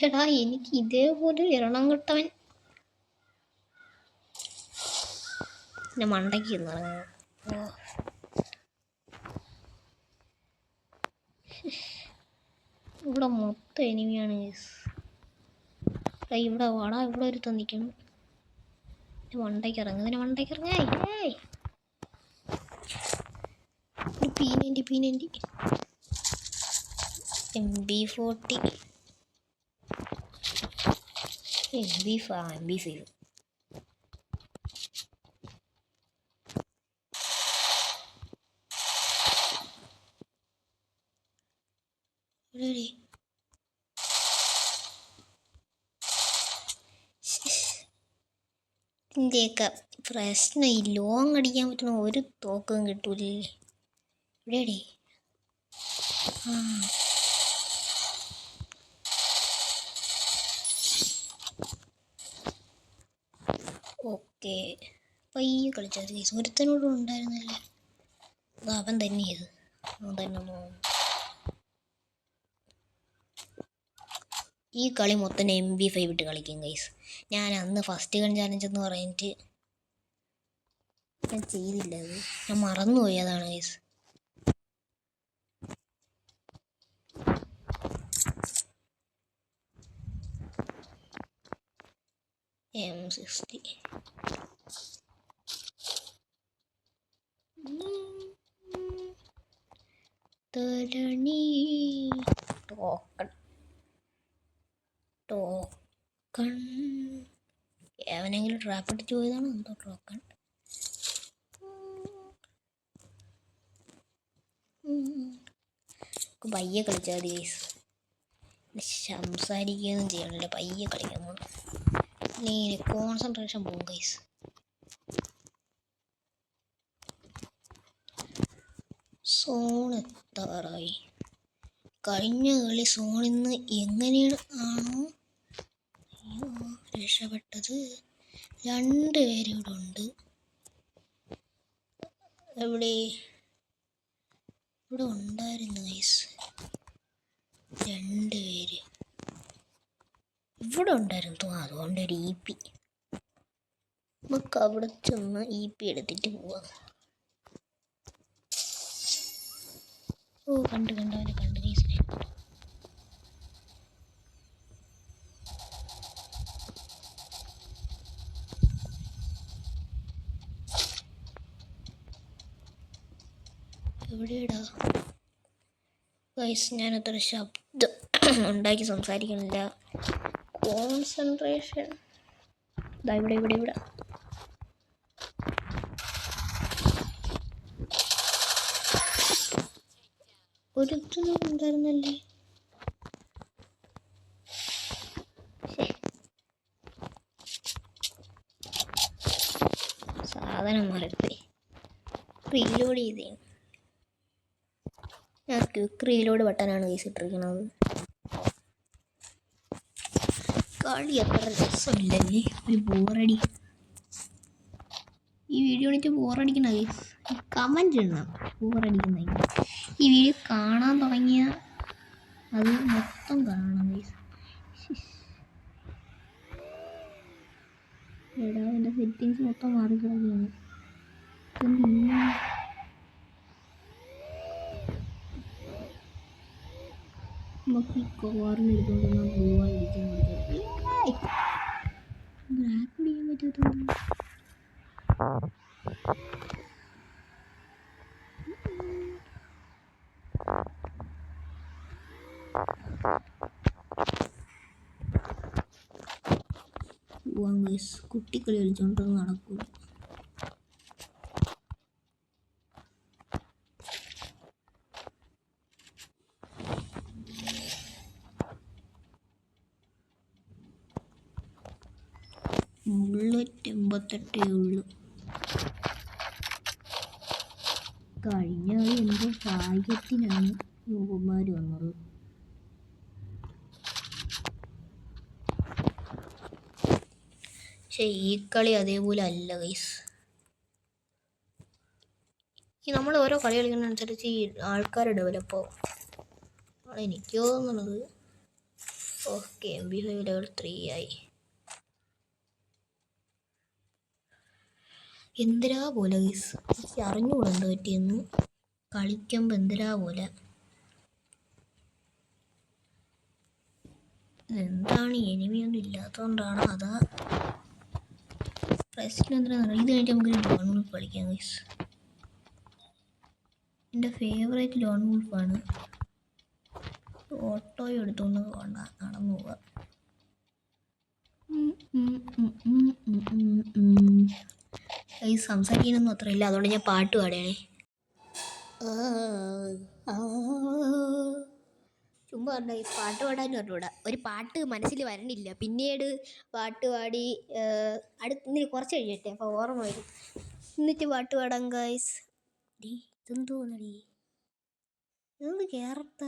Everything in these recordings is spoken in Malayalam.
എടാ എനിക്ക് ഇതേപോലെ എണ്ണം കിട്ടവൻ പിന്നെ മണ്ടയ്ക്ക് ഇവിടെ മൊത്തം എനിമിയാണ്. ഇവിടെ വാടാ, ഇവിടെ ഒരു തന്നിക്കണം. മണ്ടയ്ക്ക് ഇറങ്ങും, ഇതിനെ മണ്ടയ്ക്ക് ഇറങ്ങായി. ഒരു P90 MP40 MP5 ഇതിൻ്റെയൊക്കെ പ്രശ്നം ഈ ലോങ് അടിക്കാൻ പറ്റുന്ന ഒരു തോക്കും കിട്ടൂലേ. ഇവിടെയടി ഓക്കെ പയ്യെ കളിച്ചാൽ ഒരുത്തനോടും ഉണ്ടായിരുന്നല്ലേ. അത് അവൻ തന്നെയത്, അവൻ തന്നെ. ഈ കളി മൊത്തം MP5 ഇട്ട് കളിക്കും ഗൈസ്. ഞാൻ അന്ന് ഫസ്റ്റ് ഗൺ ചാലഞ്ച് എന്ന് പറഞ്ഞിട്ട് ഞാൻ ചെയ്തില്ല, അത് ഞാൻ മറന്നുപോയി. അതാണ് ഗൈസ്. M60 തരണി ടോക്കൺ എവനെങ്കിലും ട്രാപ്പ് ഇട്ടിട്ട് പോയതാണോ എന്തോ. ടോക്കൺ പയ്യെ കളിച്ചാൽ മതി ഗൈസ്. സംസാരിക്കുകയൊന്നും ചെയ്യണില്ല, പയ്യെ കളിക്കാൻ പോകണം. അല്ലെങ്കിൽ കോൺസെൻട്രേഷൻ പോകും ഗൈസ്. സോൺ എത്താറായി. കഴിഞ്ഞ കളി സോണിൽ നിന്ന് എങ്ങനെയാണ് ആണോ രക്ഷപ്പെട്ടത്. 2 പേരിവിടെ ഉണ്ട്. ഇവിടെ ഉണ്ടായിരുന്നു ഗൈസ്, 2 പേര് ഇവിടെ ഉണ്ടായിരുന്നു. അതുകൊണ്ട് ഒരു EP നമുക്ക് അവിടെ ചെന്ന് EP എടുത്തിട്ട് പോവാം. കണ്ടു അവനെ കണ്ടു ഗൈസിനെ. എവിടെയാടാ ഗൈസ്? ഞാൻ അത്ര ശബ്ദം ഉണ്ടാക്കി സംസാരിക്കണില്ല. കോൺസെൻട്രേഷൻ ഇവിടെ ഒരുത്തനും ഉണ്ടായിരുന്നല്ലേ. സാധനം മാറിപ്പോയി. റീലോഡ് ചെയ്തേ. ഞാൻ ക്വിക്ക് റീലോഡ് ബട്ടനാണ് വീസിട്ടിരിക്കുന്നത്. കളി അത്ര രസമില്ലല്ലേ, ഒരു ബോറടി. ഈ വീഡിയോ എനിക്ക് ബോറടിക്കണ കമൻറ്റ് ഇടണം. ബോറടിക്കുന്ന ഈ വീഡിയോ കാണാൻ തുടങ്ങിയ അത് മൊത്തം കാണണം. എടാ എൻ്റെ സെറ്റിങ്സ് മൊത്തം മാറിക്കിടക്കുകയാണ്. നമുക്ക് ഈ കോറിന് എടുത്തോണ്ട് പോവാതിരിക്കാൻ ബ്രാക്ക് പിടിക്കാൻ പറ്റാത്തതുകൊണ്ട് കുട്ടിക്കളി കളിച്ചോണ്ടൊന്നും നടക്കൂല. ബുള്ളറ്റ് 88 ഉള്ളു. കഴിഞ്ഞ കളി എന്തോ ഭാഗ്യത്തിനാണ് യൂബന്മാർ വന്നത്. പക്ഷെ ഈ കളി അതേപോലെ അല്ല ഗൈസ്. ഈ നമ്മൾ ഓരോ കളി കളിക്കുന്നതനുസരിച്ച് ഈ ആൾക്കാർ ഡെവലപ്പ് ആവും. എനിക്ക് തോന്നുന്നത് ഓക്കെ MP5 ലെവൽ 3 ആയി. എന്തിരാ പോലെ ഗൈസ്, എനിക്ക് അറിഞ്ഞുകൂടാ എന്ത് പറ്റിയെന്ന്. കളിക്കുമ്പോൾ എന്തിരാ പോലെ. എന്താണ് എനിമിയൊന്നും ഇല്ലാത്തതുകൊണ്ടാണ് അതാ പ്രശ്നം. എന്തിനാണെന്ന് ഇത് കഴിഞ്ഞിട്ട് നമുക്ക് ലോൺ വുൾഫ് കളിക്കാം ഗൈസ്. എൻ്റെ ഫേവറേറ്റ് ലോൺ വുൾഫാണ്. ഓട്ടോയും എടുത്തുകൊണ്ട് പോകണ്ട, നടന്നു പോവാ. ഗൈസ് സംസാരിക്കാനൊന്നും അത്ര ഇല്ല, അതുകൊണ്ട് ഞാൻ പാട്ട് പാടുകയാണേ. ചുമ്മാ പറഞ്ഞ പാട്ട് പാടാൻ പറഞ്ഞൂടാ, ഒരു പാട്ട് മനസ്സിൽ വരണില്ല. പിന്നീട് പാട്ട് പാടി അടുത്ത് കുറച്ച് കഴിയട്ടെ, അപ്പോൾ ഓർമ്മ വരും. എന്നിട്ട് പാട്ട് പാടാം ഗൈസ്. ഡീ ഇതെന്തോന്നടി, ഇതൊന്ന് കേറത്ത.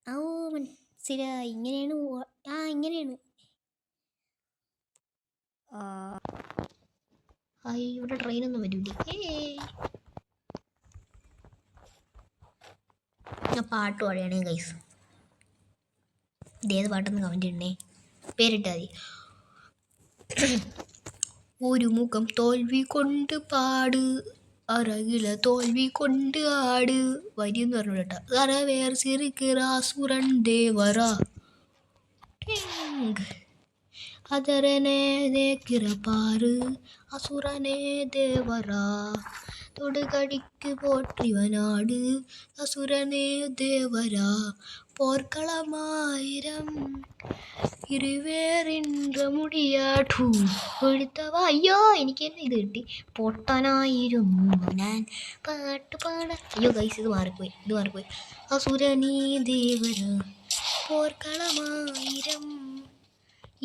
ഓ മനസ്സിലായി, ഇങ്ങനെയാണ്. ഇങ്ങനെയാണ്. ഇവിടെ ട്രെയിനൊന്നും വരില്ലേ. ഞാൻ പാട്ട് പാടുകയാണേ ഗൈസ്. ഇതേത് പാട്ടെന്ന് കമൻറ്റ് ഇടണേ, പേരിട്ടാൽ മതി. ഒരു മുഖം തോൽവി കൊണ്ട് പാട്, അറകില തോൽവി കൊണ്ട് ആട്. വരിയെന്ന് പറഞ്ഞു കേട്ടോ. അറവേർ സിറിക്കിറാസുരൻ ദേവറ അതരനെ ദേക്കിറപ്പാറ് അസുരനെ ദേവറാ തൊടുകടിക്ക് പോற்றிവനാട് അസുരനെ ദേവരാ പോർക്കളമായിരം ഇരുവേറിன்ற മുടിയാട്ടു കൊടുത്തവ. അയ്യോ എനിക്ക് തന്നെ ഇത് കിട്ടി. പൊട്ടനായിരും ഞാൻ പാട്ട് പാട. അയ്യോ ഗൈസ്, ഇത് മാറിപ്പോയി. അസുരനീ ദേവര പോർക്കളമായിരം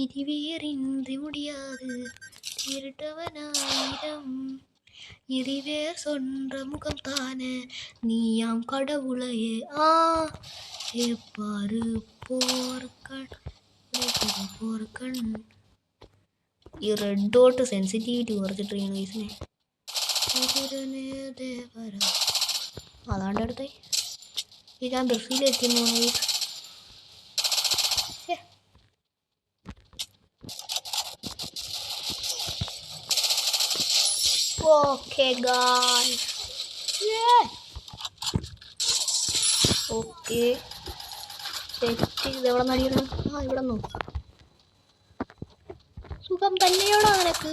ഇരുവേറിன்றி முடியாது திருட்டவனாயிரம் இருவேர் சொன்ற முகம் தானே நீயாம் கடவுளையே ஏப்பாரு പോർക്കൺ. ഈ റെഡ് ഡോട്ട് സെൻസിറ്റിവിറ്റി കുറച്ചിട്ടിരിക്കണം ഗൈസിനെ. അതാണ്ട് അടുത്തേ ഞാൻ ബ്രസീലെത്തിയെന്ന് തോന്നുന്നു. Okay guys, okay set. ഇതെവിടെ നടിക്കണം? ഇവിടെ നോക്കും. സുഖം തന്നെയോടാ നിനക്ക്?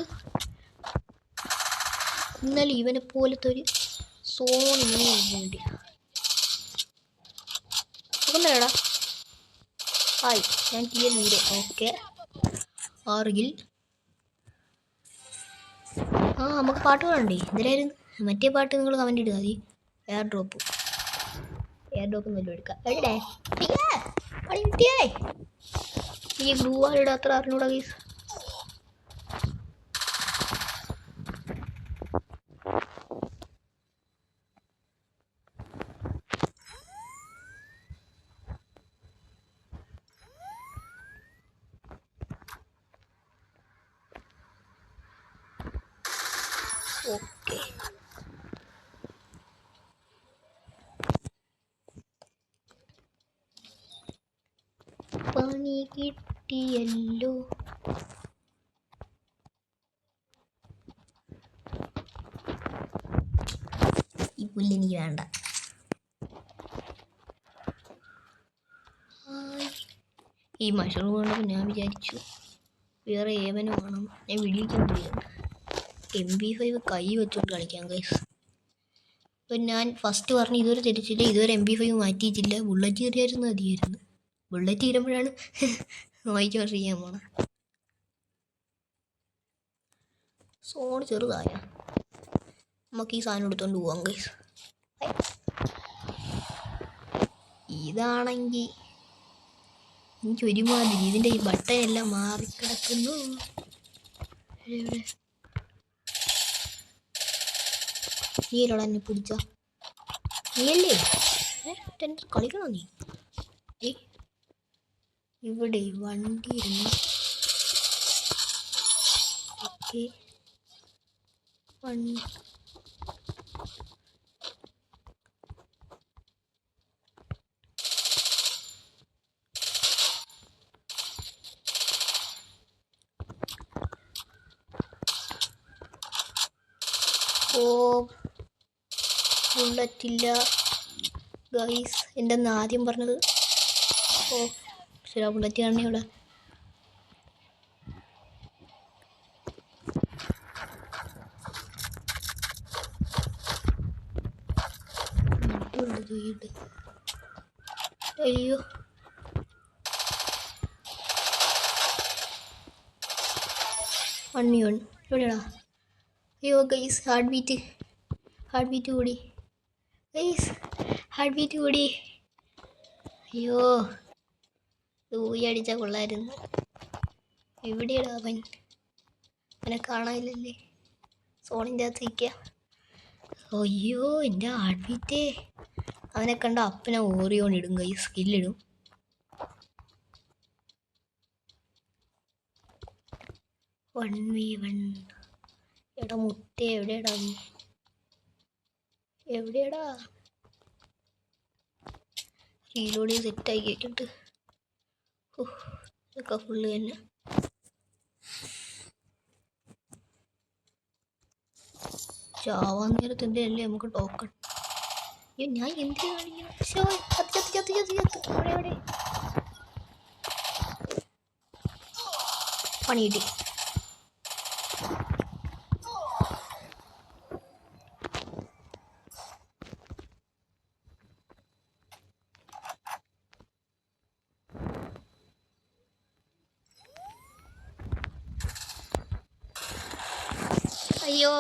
ഇന്നലെ ഇവനെ പോലത്തെ ഒരു സോണിന് വേണ്ടി സുഖം തന്നെയോടാ. ഹായ്, ഞാൻ TN വീട്. Okay Argyle. നമുക്ക് പാട്ട് പാടണ്ടേ? ഇതിലായിരുന്നു മറ്റേ പാട്ട്. നിങ്ങൾ കമൻറ്റ് ഇടുക മതി. എയർ ഡ്രോപ്പ് നല്ല എടുക്കാം. എവിടെ കിട്ടിയേ? ഈ ഗ്ലൂ വാളിയുടെ അത്ര അറിഞ്ഞൂടാ ഗൈസ്. ഓക്കെ പണി കിട്ടിയല്ലോ. ഈ പുല്ലെനിക്ക് വേണ്ട. ഈ മഷറൂം കണ്ടപ്പോൾ ഞാൻ വിചാരിച്ചു വേറെ ഏവനും വേണം. ഞാൻ വീഡിയോയ്ക്ക് പോയത് MP5 കൈ വെച്ചോണ്ട് കളിക്കാം ഗൈസ്. ഇപ്പം ഞാൻ ഫസ്റ്റ് പറഞ്ഞ് ഇതുവരെ തിരിച്ചില്ല, ഇതുവരെ MP5 മാറ്റിയിട്ടില്ല. ബുള്ളറ്റ് കയറിയായിരുന്നു മതിയായിരുന്നു. ബുള്ളറ്റ് തീരുമ്പോഴാണ് നോയിക്കൊണ്ടിരിക്കാൻ പോണ. സോൺ ചെറുതായ നമുക്ക് ഈ സാധനം എടുത്തോണ്ട് പോവാം ഗൈസ്. ഇതാണെങ്കിൽ എനിക്ക് ഒരുമാതിരി ഇതിൻ്റെ ഈ ബട്ടൺ എല്ലാം മാറിക്കിടക്കുന്നു. നീലോടെ എന്നെ പിടിച്ച നീയല്ലേ കളിക്കണോ നീ? ഇവിടെ വണ്ടി ഇരുന്നു. ഓക്കെ വണ്ടി ഓ ബുള്ളറ്റില്ല ഗൈസ്. എൻ്റെ ആദ്യം പറഞ്ഞത്. ഓ ശരി, ബുള്ളറ്റ് കാണണേ ഇവിടെ. അയ്യോ വൺ എവിടെയാടാ? അയ്യോ ഗൈസ്, ഹാർട്ട് ബീറ്റ് കൂടി ഗൈസ്, ഹാർട്ട് ബീറ്റ് കൂടി. അയ്യോ ഊയി അടിച്ചാൽ കൊള്ളായിരുന്നു. എവിടെയാടാ അവൻ? അവനെ കാണാനില്ലല്ലേ, സോണിൻ്റെ അകത്ത് നിൽക്കുക. അയ്യോ എൻ്റെ ഹാർട്ട് ബീറ്റേ. അവനെ കണ്ട അപ്പനെ ഓറിയോണിടും ഗൈസ്, സ്കില്ലിടും. 1v1. എടാ മുട്ടേ, എവിടെയാടാ നീ? എവിടെയാടാ? റീലോഡ് സെറ്റായി കേട്ടിട്ട് ഇതൊക്കെ ഫുള്ള് തന്നെ. ചാവാൻ നേരത്തിൻ്റെ അല്ലേ നമുക്ക് ടോക്കൺ. അയ്യോ ഞാൻ എന്ത് കാണിക്കണം? എവിടെ പണി കിട്ടി. അയ്യോ